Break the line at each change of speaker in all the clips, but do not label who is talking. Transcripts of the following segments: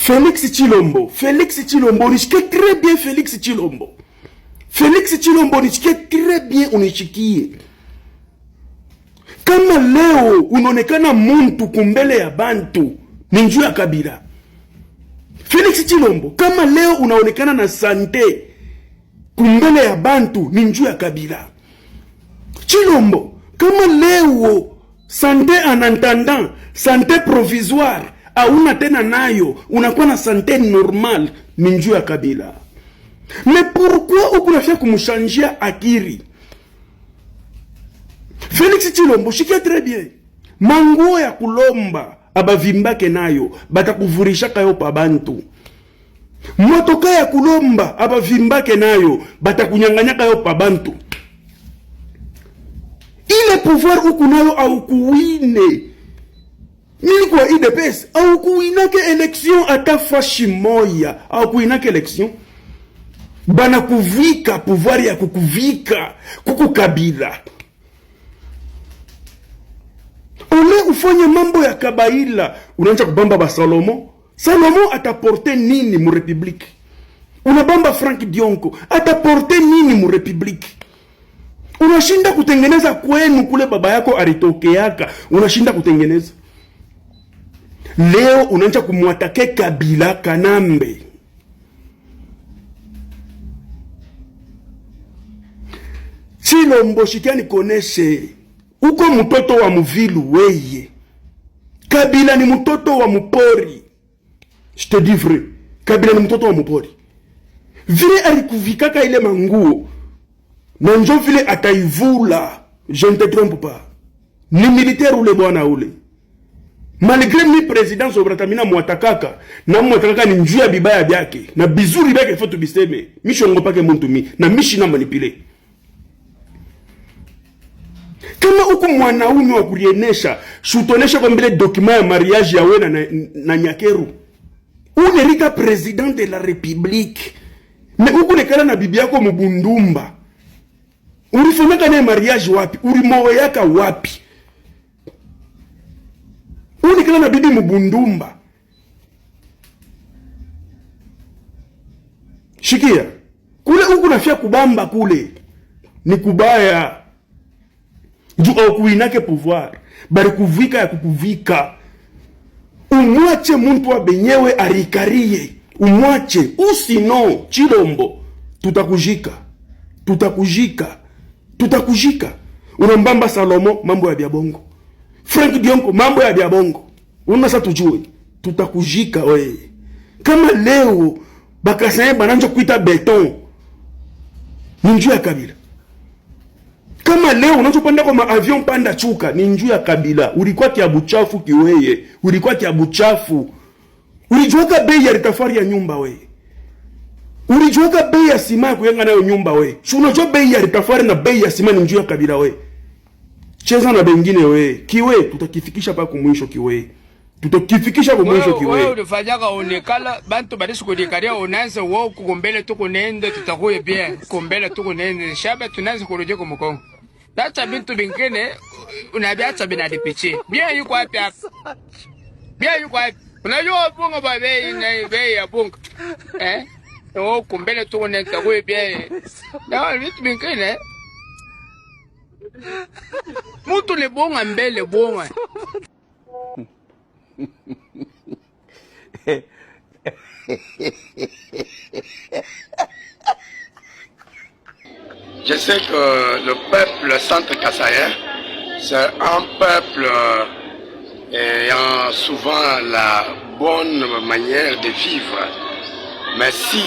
Félix Tshilombo, nishikie très bien Félix Tshilombo. Félix Tshilombo, nishikie très bien unishikie. Kama leo unaonekana muntu kumbele ya bantu, ni njuu ya Kabila. Félix Tshilombo, kama leo unaonekana na sante kumbele ya bantu, ni njuu ya Kabila. Tshilombo, kama leo sante en attendant, sante provisoire, hauna tena nayo, unakuwa na sante normal, ni njuu ya Kabila. Mais pourquoi ukunafia kumushanjia akiri? Félix Tshilombo, shikia très bien. Manguo ya kulomba, abavimbake nayo, batakuvurisha kayo pa bantu. Motoka ya kulomba, abavimbake nayo, batakunyanganya kayo pa bantu. Ile pouvoir ukunayo au kuwine. Nini kwa IDPS, au kuwinake election ata fashi moya, au kuwinake election. Bana kuvika, pouvoir ya kukuvika, kukukabila. Ole ufanye mambo ya kabaila, unaanza kubamba ba Salomo. Salomo ataporte nini mu republique? Unabamba Frank Dionko, ataporte nini mu republique? Unashinda kutengeneza kwenu kule baba yako alitokeaka, unashinda kutengeneza. Leo unaanza kumwatake Kabila Kanambe. Tshilombo, shikia nikoneshe. Uko mtoto wa muvilu weye. Kabila ni mtoto wa mupori. Je te dis vrai. Kabila ni mtoto wa mupori. Vile alikuvikaka ile manguo, na njo vile ataivula, je ne te trompe pas. Ni militaire ule bwana ule. Malgré mi président Sobratamina mwatakaka, na mwatakaka ni njuu ya bibaya byake, na bizuri byake foto biseme, mishongopake muntu mi, na mishina manipile. Kama uku mwanaume wa kurienesha, shutonesha kwa mbele dokima ya mariage ya wena na Nyakeru. Unerika president de la republique. Me uku nekala na bibi yako Mubundumba. Ulifanyaka na mariage wapi? Ulimowe yaka wapi? Unikala na bibi Mubundumba. Shikia. Kule uku nafia kubamba kule. Ni kubaya. Juu au kuinake pouvoir. Bari kuvika ya kukuvika. Umwache muntu wa benyewe arikarie. Umwache. Usino, Tshilombo, tutakujika. Tutakujika. Tutakujika. Unambamba Salomo, mambo ya biabongo. Frank Dionko, mambo ya biabongo. Unasa tujue. Tutakujika we. Kama leo, bakasaye bananjo kuita beton. Ni njuu ya Kabila. Kama leo unachopanda kwa avion panda chuka, ni njuu ya Kabila. Ulikuwa kia buchafu kiweye. Ulikuwa kia buchafu. Ulijuaka bei ya ritafari ya nyumba we. Ulijuaka bei ya sima ya kuyanga nayo nyumba we. Unajua bei ya ritafari na bei ya sima ni njuu ya Kabila we. Cheza na bengine we. Kiwe, tutakifikisha pa kumwisho kiwe. Tutakifikisha kwa mwisho kiwe.
Wewe ulifanyaka onekala, bantu badisu kudikaria, unaanza wao kugombele tuko nende, tutakuye bien. Kugombele tuko nende, shaba tunaanza kurujia kwa Mkongo. Dacha bintu bingine, unabiacha binadipichi. Bien yuko wapi hapa? Bien yuko wapi? Unajua bunga ba bei ya bunga. Wao kugombele tuko nende, tutakuye bien. Na bintu bingine, mutu le bonga mbele bonga.
Je sais que le peuple centre-kassaïen, c'est un peuple ayant souvent la bonne manière de vivre. Mais si,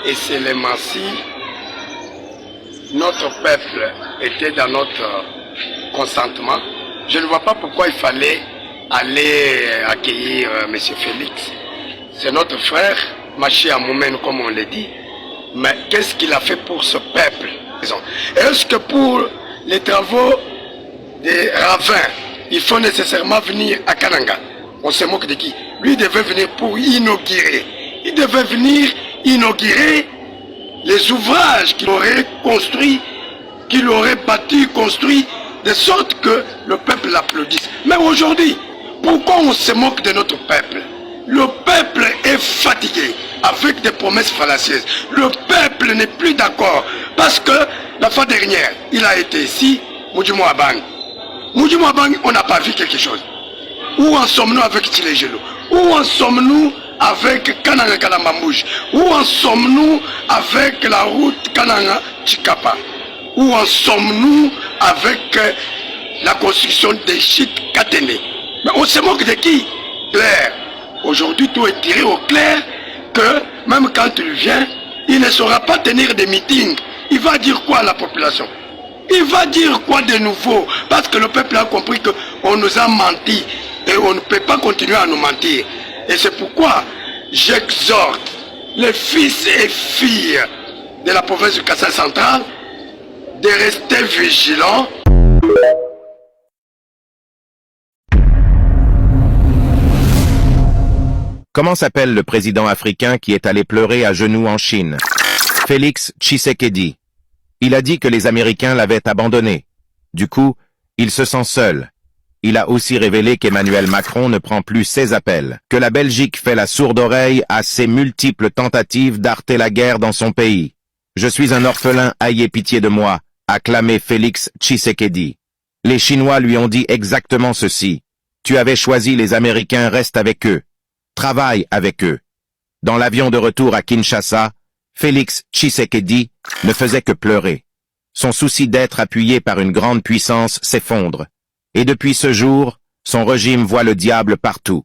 et seulement si, notre peuple était dans notre consentement, je ne vois pas pourquoi il fallait aller accueillir M. Félix. C'est notre frère, Machi Amoumen, comme on le dit. Mais qu'est-ce qu'il a fait pour ce peuple? Est-ce que pour les travaux des ravins, il faut nécessairement venir à Kananga? On se moque de qui? Lui devait venir pour inaugurer. Il devait venir inaugurer les ouvrages qu'il aurait construits, qu'il aurait bâti, construit, de sorte que le peuple l'applaudisse. Mais aujourd'hui, pourquoi on se moque de notre peuple? Le peuple est est fatigué avec des promesses fallacieuses. Le peuple n'est plus d'accord parce que la fois dernière, il a été ici, Mujimo Abang. Mujimo Abang, on n'a pas vu quelque chose. Où en sommes-nous avec Tchilejelo? Où en sommes-nous avec Kananga Kalambambouj? Où en sommes-nous avec la route Kananga Chikapa? Où en sommes-nous avec la construction des sites Katene? Mais on se moque de qui? Claire. Aujourd'hui, tout est tiré au clair que même quand il vient, il ne saura pas tenir des meetings. Il va dire quoi à la population? Il va dire quoi de nouveau? Parce que le peuple a compris qu'on nous a menti et on ne peut pas continuer à nous mentir. Et c'est pourquoi j'exhorte les fils et filles de la province du Kassai central de rester vigilants.
Comment s'appelle le président africain qui est allé pleurer à genoux en Chine? Félix Tshisekedi. Il a dit que les Américains l'avaient abandonné. Du coup, il se sent seul. Il a aussi révélé qu'Emmanuel Macron ne prend plus ses appels, que la Belgique fait la sourde oreille à ses multiples tentatives d'arrêter la guerre dans son pays. Je suis un orphelin, ayez pitié de moi, a clamé Félix Tshisekedi. Les Chinois lui ont dit exactement ceci. Tu avais choisi les Américains, reste avec eux. Travaille avec eux. Dans l'avion de retour à Kinshasa, Félix Tshisekedi ne faisait que pleurer. Son souci d'être appuyé par une grande puissance s'effondre. Et depuis ce jour, son régime voit le diable partout.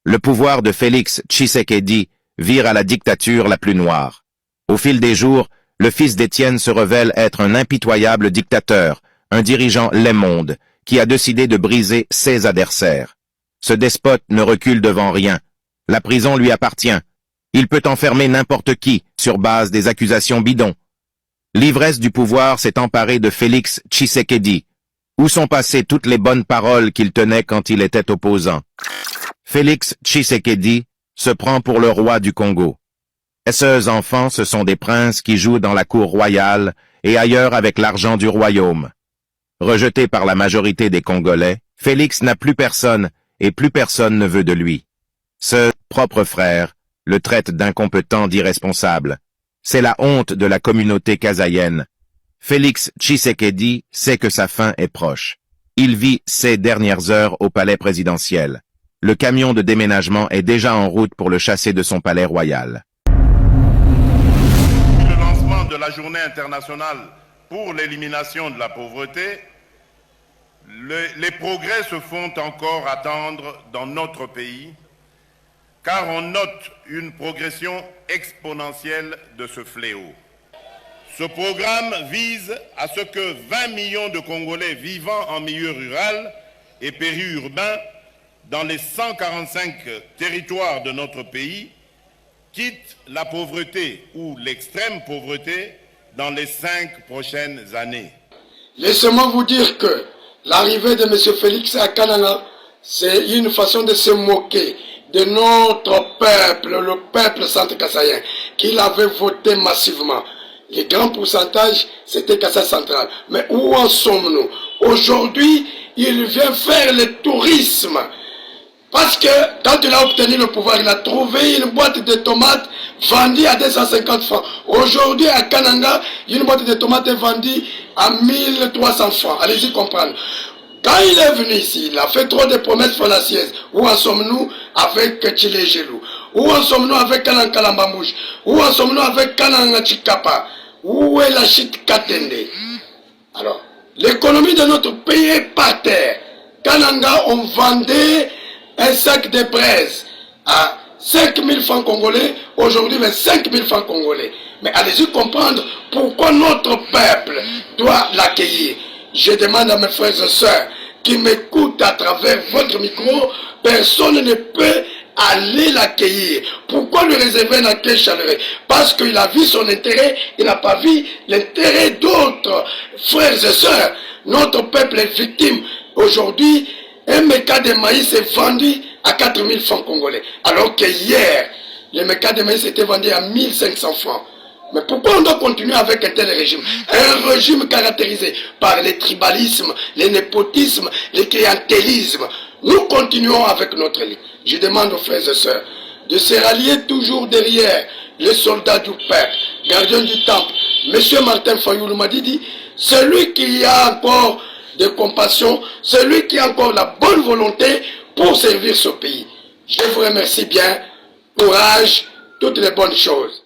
Le pouvoir de Félix Tshisekedi vire à la dictature la plus noire. Au fil des jours, le fils d'Étienne se révèle être un impitoyable dictateur, un dirigeant laimonde, qui a décidé de briser ses adversaires. Ce despote ne recule devant rien. La prison lui appartient. Il peut enfermer n'importe qui sur base des accusations bidons. L'ivresse du pouvoir s'est emparée de Félix Tshisekedi. Où sont passées toutes les bonnes paroles qu'il tenait quand il était opposant? Félix Tshisekedi se prend pour le roi du Congo. Ces enfants, ce sont des princes qui jouent dans la cour royale et ailleurs avec l'argent du royaume. Rejeté par la majorité des Congolais, Félix n'a plus personne et plus personne ne veut de lui. Ce propre frère le traite d'incompétent, d'irresponsable. C'est la honte de la communauté kasaïenne. Félix Tshisekedi sait que sa fin est proche. Il vit ses dernières heures au palais présidentiel. Le camion de déménagement est déjà en route pour le chasser de son palais royal.
Le lancement de la journée internationale pour l'élimination de la pauvreté, les progrès se font encore attendre dans notre pays, car on note une progression exponentielle de ce fléau. Ce programme vise à ce que 20 millions de Congolais vivant en milieu rural et périurbain dans les 145 territoires de notre pays quittent la pauvreté ou l'extrême pauvreté dans les 5 prochaines années.
Laissez-moi vous dire que l'arrivée de M. Félix à Kananga, c'est une façon de se moquer de notre peuple, le peuple centre-kassaïen, qui l'avait voté massivement. Les grands pourcentages, c'était Kassai central. Mais où en sommes-nous? Aujourd'hui, il vient faire le tourisme. Parce que quand il a obtenu le pouvoir, il a trouvé une boîte de tomates vendue à 250 francs. Aujourd'hui, à Kananga, une boîte de tomates est vendue à 1300 francs. Allez-y comprendre. Quand il est venu ici, il a fait trop de promesses fallacieuses. Où en sommes-nous avec Tchilejelo? Où en sommes-nous avec Kananga Kalambambouj? Où en sommes-nous avec Kananga Chikapa? Où est la chute Katende? Alors, l'économie de notre pays est par terre. Kananga, on vendait un sac de braise à 5 000 francs congolais, aujourd'hui 25 000 francs congolais. Mais allez-y comprendre pourquoi notre peuple doit l'accueillir. Je demande à mes frères et sœurs qui m'écoutent à travers votre micro, personne ne peut aller l'accueillir. Pourquoi lui réserver un accueil chaleureux? Parce qu'il a vu son intérêt, il n'a pas vu l'intérêt d'autres frères et sœurs. Notre peuple est victime. Aujourd'hui, un méca de maïs est vendu à 4 000 francs congolais. Alors que hier, le méca de maïs était vendu à 1500 francs. Mais pourquoi on doit continuer avec un tel régime? Un régime caractérisé par le tribalisme, le népotisme, le clientélisme. Nous continuons avec notre ligne. Je demande aux frères et sœurs de se rallier toujours derrière les soldats du Père, gardiens du temple. Monsieur Martin Fayoulou m'a dit, celui qui a encore de compassion, celui qui a encore la bonne volonté pour servir ce pays. Je vous remercie bien. Courage, toutes les bonnes choses.